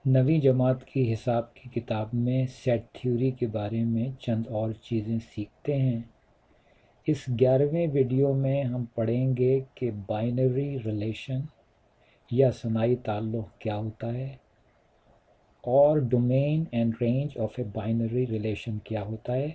نویں جماعت کی حساب کی کتاب میں سیٹ تھیوری کے بارے میں چند اور چیزیں سیکھتے ہیں۔ اس 11ویں ویڈیو میں ہم پڑھیں گے کہ بائنری ریلیشن یا ثنائی تعلق کیا ہوتا ہے اور domain and range of a binary relation کیا ہوتا ہے،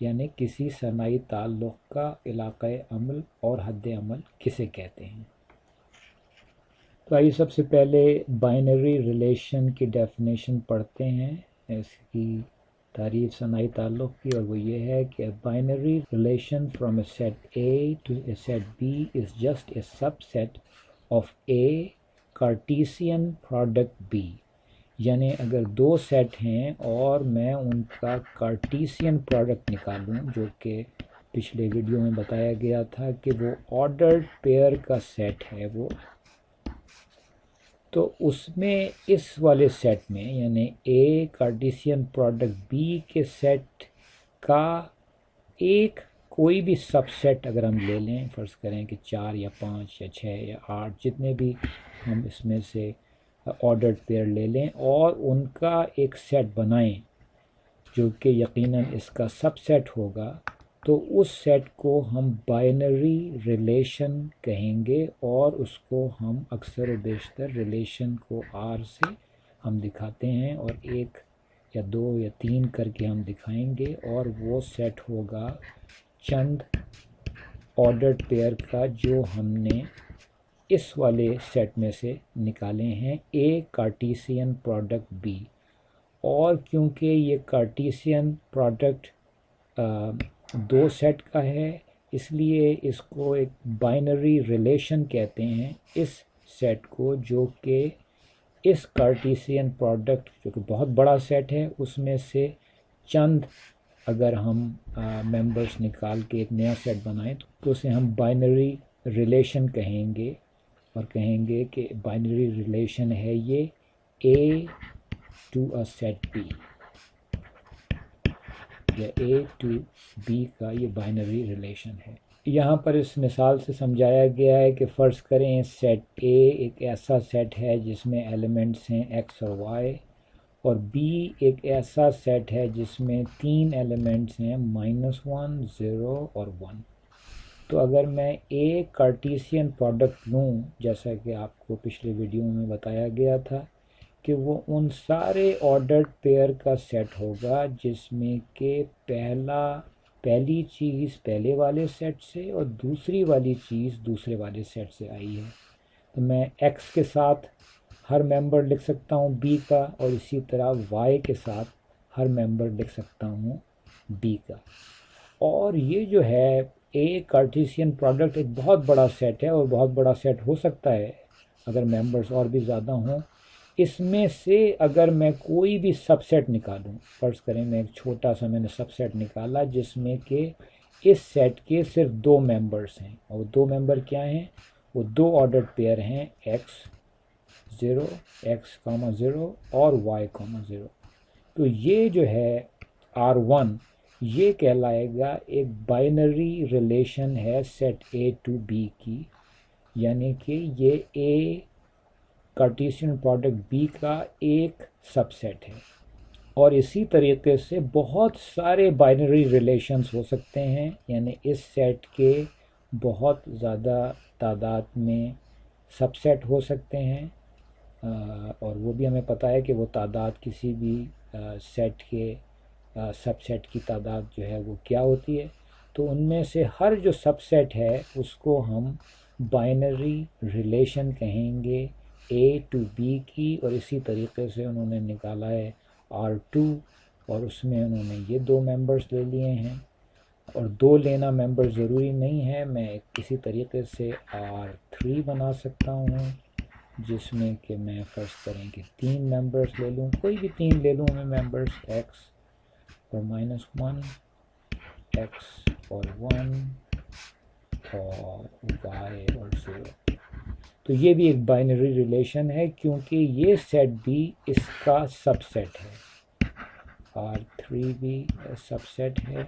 یعنی کسی ثنائی تعلق کا علاقۂ عمل اور حد عمل کسے کہتے ہیں۔ تو آئیے سب سے پہلے بائنری ریلیشن کی ڈیفینیشن پڑھتے ہیں، اس کی تعریف ثنائی تعلق کی، اور وہ یہ ہے کہ binary relation from A set A to A set B is just a subset of a Cartesian product B, یعنی اگر دو سیٹ ہیں اور میں ان کا کارٹیسین پروڈکٹ نکالوں، جو کہ پچھلے ویڈیو میں بتایا گیا تھا کہ وہ آرڈرڈ پیئر کا سیٹ ہے وہ، تو اس میں اس والے سیٹ میں یعنی اے کارٹیسین پروڈکٹ بی کے سیٹ کا ایک کوئی بھی سب سیٹ اگر ہم لے لیں، فرض کریں کہ 4 یا 5 یا 6 یا 8 جتنے بھی ہم اس میں سے آرڈرڈ پیئر لے لیں اور ان کا ایک سیٹ بنائیں جو کہ یقیناً اس کا سب سیٹ ہوگا، تو اس سیٹ کو ہم بائنری ریلیشن کہیں گے، اور اس کو ہم اکثر و بیشتر ریلیشن کو آر سے ہم دکھاتے ہیں، اور 1 یا 2 یا 3 کر کے ہم دکھائیں گے، اور وہ سیٹ ہوگا چند آرڈرڈ پیئر کا جو ہم نے اس والے سیٹ میں سے نکالے ہیں، اے کارٹیسین پروڈکٹ بی۔ اور کیونکہ یہ کارٹیسین پروڈکٹ دو سیٹ کا ہے، اس لیے اس کو ایک بائنری ریلیشن کہتے ہیں اس سیٹ کو، جو کہ اس کارٹیسین پروڈکٹ جو کہ بہت بڑا سیٹ ہے اس میں سے چند اگر ہم ممبرس نکال کے ایک نیا سیٹ بنائیں تو اسے ہم بائنری ریلیشن کہیں گے، اور کہیں گے کہ بائنری ریلیشن ہے یہ اے ٹو اے سیٹ بی، یا اے ٹو بی کا یہ بائنری ریلیشن ہے۔ یہاں پر اس مثال سے سمجھایا گیا ہے کہ فرض کریں سیٹ اے ایک ایسا سیٹ ہے جس میں ایلیمنٹس ہیں ایکس اور وائی، اور بی ایک ایسا سیٹ ہے جس میں 3 ایلیمنٹس ہیں -1 0 اور 1۔ تو اگر میں اے کارٹیسین پروڈکٹ لوں، جیسا کہ آپ کو پچھلے ویڈیو میں بتایا گیا تھا کہ وہ ان سارے آرڈرڈ پیئر کا سیٹ ہوگا جس میں کہ پہلی چیز پہلے والے سیٹ سے اور دوسری والی چیز دوسرے والے سیٹ سے آئی ہے، تو میں ایکس کے ساتھ ہر ممبر لکھ سکتا ہوں بی کا، اور اسی طرح وائی کے ساتھ ہر ممبر لکھ سکتا ہوں بی کا۔ اور یہ جو ہے اے کارٹیسین پروڈکٹ ایک بہت بڑا سیٹ ہے، اور بہت بڑا سیٹ ہو سکتا ہے اگر ممبرس اور بھی زیادہ ہوں۔ اس میں سے اگر میں کوئی بھی سب سیٹ نکالوں، فرض کریں میں ایک چھوٹا سا میں نے سب سیٹ نکالا جس میں کہ اس سیٹ کے صرف 2 ممبرس ہیں، اور 2 ممبر کیا ہیں؟ وہ 2 آرڈرڈ پیئر ہیں ایکس 0 0 اور وائی 0۔ تو یہ جو ہے R1 یہ کہلائے گا ایک بائنری ریلیشن ہے سیٹ اے ٹو بی کی، یعنی کہ یہ اے کارٹیسین پروڈکٹ بی کا ایک سب سیٹ ہے۔ اور اسی طریقے سے بہت سارے بائنری ریلیشنز ہو سکتے ہیں، یعنی اس سیٹ کے بہت زیادہ تعداد میں سب سیٹ ہو سکتے ہیں، اور وہ بھی ہمیں پتہ ہے کہ وہ تعداد کسی بھی سیٹ کے سب سیٹ کی تعداد جو ہے وہ کیا ہوتی ہے۔ تو ان میں سے ہر جو سب سیٹ ہے اس کو ہم بائنری ریلیشن کہیں گے اے ٹو بی کی، اور اسی طریقے سے انہوں نے نکالا ہے R2، اور اس میں انہوں نے یہ 2 ممبرس لے لیے ہیں، اور 2 لینا ممبر ضروری نہیں ہے، میں کسی طریقے سے R3 بنا سکتا ہوں جس میں کہ میں فرض کریں کہ 3 ممبرس لے لوں، کوئی بھی 3 لے لوں میں ممبرس، ایکس اور -1 ایکس اور 1 اور وائی اور 0۔ تو یہ بھی ایک بائنری ریلیشن ہے کیونکہ یہ سیٹ بھی اس کا سب سیٹ ہے، R3 بھی سب سیٹ ہے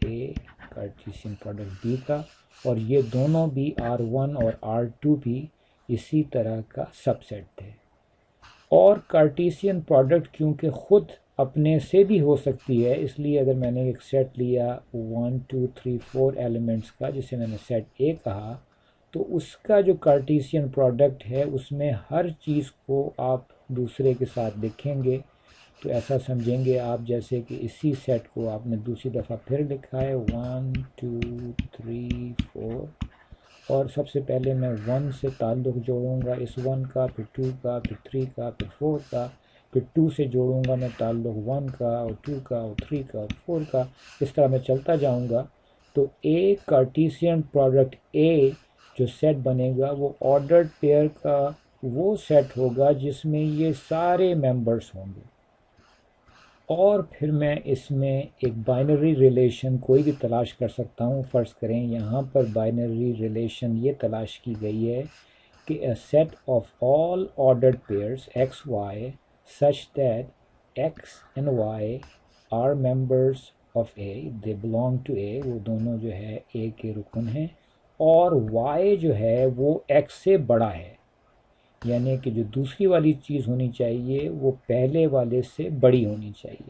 اے کارٹیسین پروڈکٹ بی کا، اور یہ دونوں بھی R1 اور R2 بھی اسی طرح کا سب سیٹ تھے۔ اور کارٹیسین پروڈکٹ کیونکہ خود اپنے سے بھی ہو سکتی ہے، اس لیے اگر میں نے ایک سیٹ لیا 1 2 3 4 ایلیمنٹس کا جسے میں نے سیٹ اے کہا، تو اس کا جو کارٹیسین پروڈکٹ ہے اس میں ہر چیز کو آپ دوسرے کے ساتھ لکھیں گے تو ایسا سمجھیں گے آپ جیسے کہ اسی سیٹ کو آپ نے دوسری دفعہ پھر لکھا ہے 1 2 3 4، اور سب سے پہلے میں 1 سے تعلق جوڑوں گا اس 1 کا، پھر 2 کا، پھر 3 کا، پھر 4 کا، پھر 2 سے جوڑوں گا میں تعلق 1 کا اور 2 کا اور 3 کا اور 4 کا، اس طرح میں چلتا جاؤں گا۔ تو اے کارٹیسین پروڈکٹ اے جو سیٹ بنے گا وہ آرڈرڈ پیئر کا وہ سیٹ ہوگا جس میں یہ سارے ممبرس ہوں گے، اور پھر میں اس میں ایک بائنری ریلیشن کوئی بھی تلاش کر سکتا ہوں۔ فرض کریں یہاں پر بائنری ریلیشن یہ تلاش کی گئی ہے کہ a set of all ordered pairs x y such that x and y are members of A, they belong to A، وہ دونوں جو ہے A کے رکن ہیں، اور y جو ہے وہ x سے بڑا ہے، یعنی کہ جو دوسری والی چیز ہونی چاہیے وہ پہلے والے سے بڑی ہونی چاہیے۔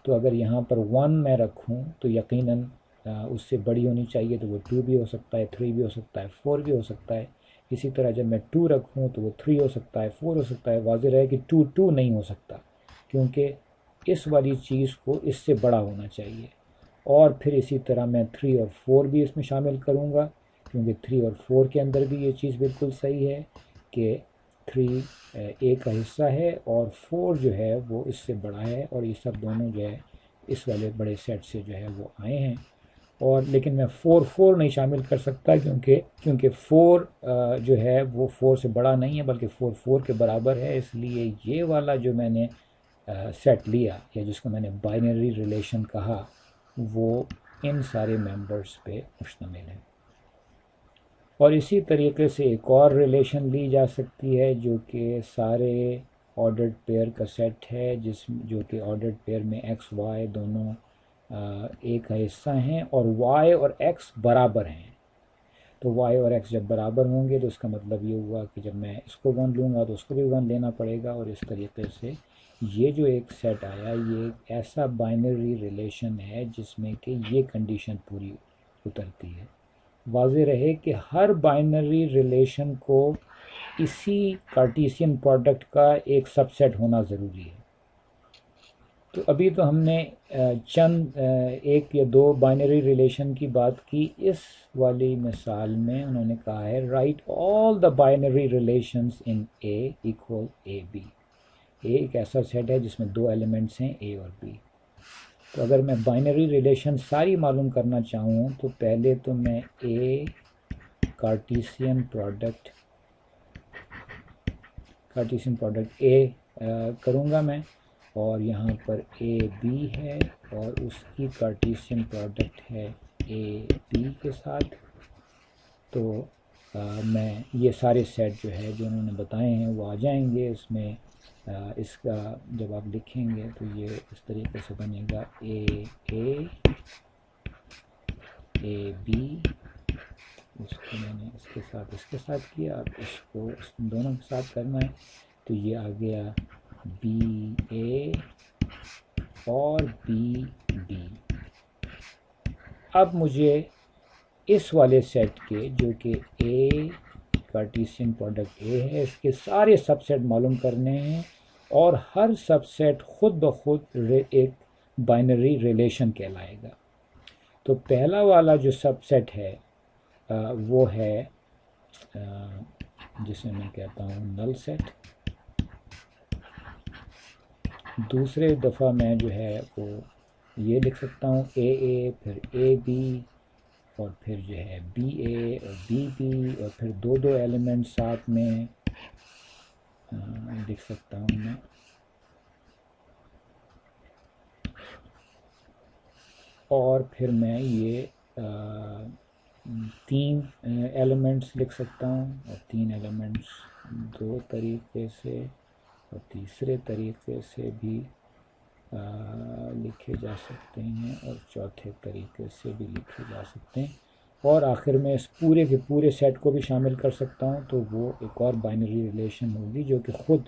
تو اگر یہاں پر 1 میں رکھوں تو یقیناً اس سے بڑی ہونی چاہیے، تو وہ 2 بھی ہو سکتا ہے، 3 بھی ہو سکتا ہے، 4 بھی ہو سکتا ہے۔ اسی طرح جب میں 2 رکھوں تو وہ 3 ہو سکتا ہے، 4 ہو سکتا ہے۔ واضح رہے کہ 2 نہیں ہو سکتا کیونکہ اس والی چیز کو اس سے بڑا ہونا چاہیے، اور پھر اسی طرح میں 3 اور 4 بھی اس میں شامل کروں گا کیونکہ 3 اور 4 کے اندر بھی یہ چیز بالکل صحیح ہے کہ 3 اے کا حصہ ہے اور 4 جو ہے وہ اس سے بڑا ہے، اور یہ سب دونوں جو ہے اس والے بڑے سیٹ سے جو ہے وہ آئے ہیں۔ اور لیکن میں 4 نہیں شامل کر سکتا کیونکہ 4 جو ہے وہ 4 سے بڑا نہیں ہے بلکہ 4 کے برابر ہے، اس لیے یہ والا جو میں نے سیٹ لیا یا جس کو میں نے بائنری ریلیشن کہا وہ ان سارے ممبرس پہ مشتمل ہے۔ اور اسی طریقے سے ایک اور ریلیشن لی جا سکتی ہے جو کہ سارے آرڈرڈ پیئر کا سیٹ ہے، جو کہ آرڈرڈ پیئر میں ایکس وائی دونوں ایک کا حصہ ہیں اور وائی اور ایکس برابر ہیں۔ تو وائی اور ایکس جب برابر ہوں گے تو اس کا مطلب یہ ہوا کہ جب میں اس کو 1 لوں گا تو اس کو بھی 1 لینا پڑے گا، اور اس طریقے سے یہ جو ایک سیٹ آیا یہ ایک ایسا بائنری ریلیشن ہے جس میں کہ یہ کنڈیشن پوری اترتی ہے۔ واضح رہے کہ ہر بائنری ریلیشن کو اسی کارٹیسین پروڈکٹ کا ایک سب سیٹ ہونا ضروری ہے۔ تو ابھی تو ہم نے چند ایک یا دو بائنری ریلیشن کی بات کی۔ اس والی مثال میں انہوں نے کہا ہے right all the binary relations in a equal a b. A ایک ایسا سیٹ ہے جس میں 2 ایلیمنٹس ہیں اے اور بی۔ تو اگر میں بائنری ریلیشن ساری معلوم کرنا چاہوں تو پہلے تو میں اے کارٹیسین پروڈکٹ اے کروں گا میں، اور یہاں پر اے بی ہے اور اس کی کارٹیسین پروڈکٹ ہے اے بی کے ساتھ۔ تو میں یہ سارے سیٹ جو ہے جو انہوں نے بتائے ہیں وہ آ جائیں گے اس میں۔ اس کا جب آپ لکھیں گے تو یہ اس طریقے سے بنے گا اے بی، اس کو میں نے اس کے ساتھ کیا، اب اس کو اس دونوں کے ساتھ کرنا ہے تو یہ آ گیا بی اے اور بی بی۔ اب مجھے اس والے سیٹ کے جو کہ اے کارٹیسین پروڈکٹ اے ہے اس کے سارے سب سیٹ معلوم کرنے ہیں، اور ہر سب سیٹ خود بخود ایک بائنری ریلیشن کہلائے گا۔ تو پہلا والا جو سب سیٹ ہے وہ ہے جسے میں کہتا ہوں نل سیٹ۔ دوسرے دفعہ میں جو ہے وہ یہ لکھ سکتا ہوں اے پھر اے بی اور پھر جو ہے بی اے اور بی بی، اور پھر 2 ایلیمنٹ ساتھ میں لکھ سکتا ہوں میں، اور پھر میں یہ 3 ایلیمنٹس لکھ سکتا ہوں، اور 3 ایلیمنٹس 2 طریقے سے اور تیسرے طریقے سے بھی لکھے جا سکتے ہیں، اور چوتھے طریقے سے بھی لکھے جا سکتے ہیں، اور آخر میں اس پورے کے پورے سیٹ کو بھی شامل کر سکتا ہوں۔ تو وہ ایک اور بائنری ریلیشن ہوگی جو کہ خود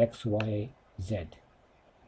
x y z,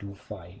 2 5,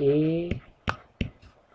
A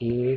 A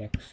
x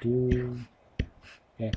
2, x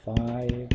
5,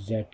z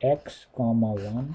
x, 1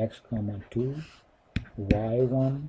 x, 2, y1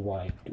y2।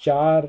4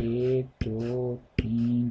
1 2 3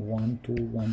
1 2 1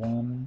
1,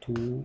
2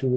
2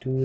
2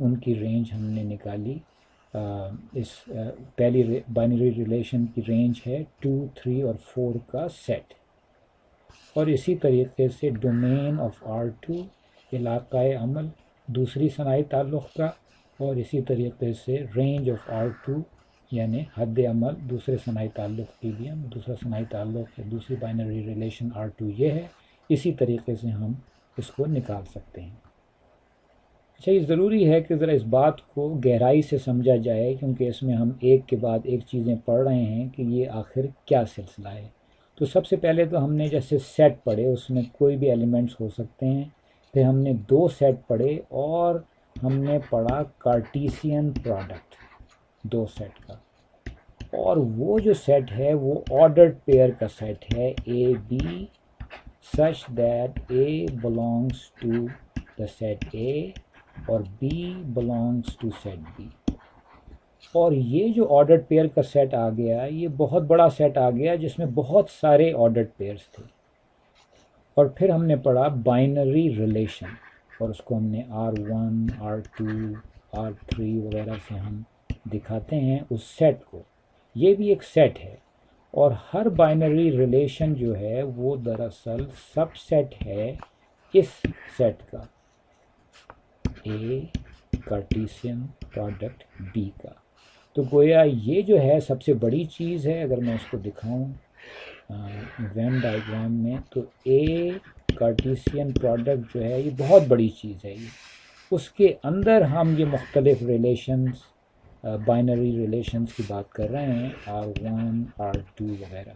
ان کی رینج ہم نے نکالی. اس پہلی بائنری ریلیشن کی رینج ہے 2, 3 اور 4 کا سیٹ. اور اسی طریقے سے ڈومین آف R2 علاقۂ عمل دوسری صنعتی تعلق کا، اور اسی طریقے سے رینج آف R2 یعنی حد عمل دوسرے صنعتی تعلق کی بھی ہم دوسرا صنعتی تعلق ہے، دوسری بائنری ریلیشن R2 یہ ہے. اسی طریقے سے ہم اس کو نکال سکتے ہیں. اچھا، یہ ضروری ہے کہ ذرا اس بات کو گہرائی سے سمجھا جائے، کیونکہ اس میں ہم ایک کے بعد ایک چیزیں پڑھ رہے ہیں کہ یہ آخر کیا سلسلہ ہے. تو سب سے پہلے تو ہم نے جیسے سیٹ پڑھے، اس میں کوئی بھی ایلیمنٹس ہو سکتے ہیں. پھر ہم نے 2 سیٹ پڑھے اور ہم نے پڑھا کارٹیسین پروڈکٹ 2 سیٹ کا. اور وہ جو سیٹ ہے وہ آرڈرڈ پیئر کا سیٹ ہے اے be such that A belongs to the set A اور B belongs to set B. اور یہ جو آرڈرڈ پیئر کا سیٹ آ گیا، یہ بہت بڑا سیٹ آ گیا جس میں بہت سارے آرڈرڈ پیئرز تھے. اور پھر ہم نے پڑھا بائنری ریلیشن، اور اس کو ہم نے R1 R2 R3 وغیرہ سے ہم دکھاتے ہیں اس سیٹ کو. یہ بھی ایک سیٹ ہے، اور ہر بائنری ریلیشن جو ہے وہ دراصل سب سیٹ ہے اس سیٹ کا اے کارٹیسین پروڈکٹ بی کا. تو گویا یہ جو ہے سب سے بڑی چیز ہے. اگر میں اس کو دکھاؤں وین ڈائیگرام میں، تو اے کارٹیسین پروڈکٹ جو ہے یہ بہت بڑی چیز ہے. یہ اس کے اندر ہم یہ مختلف ریلیشنز بائنری ریلیشنز کی بات کر رہے ہیں، R1 R2 وغیرہ.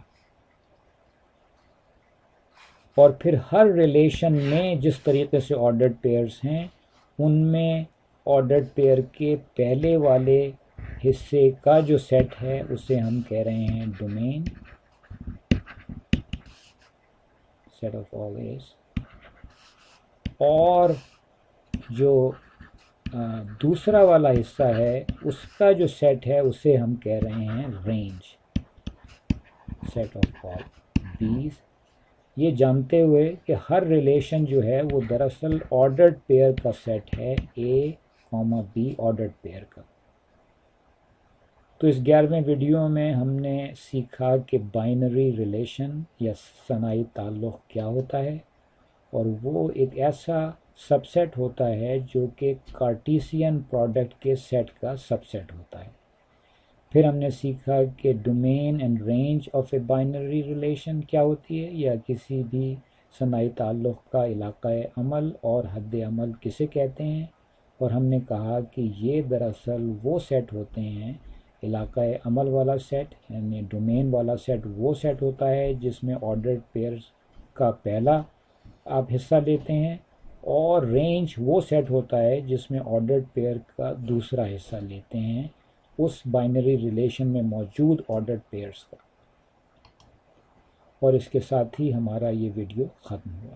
اور پھر ہر ریلیشن میں جس طریقے سے آرڈرڈ پیئرز ہیں، ان میں آرڈرڈ پیئر کے پہلے والے حصے کا جو سیٹ ہے اسے ہم کہہ رہے ہیں domain set of all A's. اور جو دوسرا والا حصہ ہے اس کا جو سیٹ ہے اسے ہم کہہ رہے ہیں رینج سیٹ آف آل بیز. یہ جانتے ہوئے کہ ہر ریلیشن جو ہے وہ دراصل آرڈرڈ پیئر کا سیٹ ہے اے بی آرڈرڈ پیئر کا. تو اس 11ویں ویڈیو میں ہم نے سیکھا کہ بائنری ریلیشن یا ثنائی تعلق کیا ہوتا ہے، اور وہ ایک ایسا سب سیٹ ہوتا ہے جو کہ کارٹیسین پروڈکٹ کے سیٹ کا سب سیٹ ہوتا ہے. پھر ہم نے سیکھا کہ domain and range of a binary relation کیا ہوتی ہے، یا کسی بھی ثنائی تعلق کا علاقۂ عمل اور حد عمل کسے کہتے ہیں. اور ہم نے کہا کہ یہ دراصل وہ سیٹ ہوتے ہیں، علاقۂ عمل والا سیٹ یعنی ڈومین والا سیٹ وہ سیٹ ہوتا ہے جس میں آرڈرڈ پیئرز کا پہلا آپ حصہ لیتے ہیں، اور رینج وہ سیٹ ہوتا ہے جس میں آرڈرڈ پیئر کا دوسرا حصہ لیتے ہیں اس بائنری ریلیشن میں موجود آرڈرڈ پیئرز کا. اور اس کے ساتھ ہی ہمارا یہ ویڈیو ختم ہوا.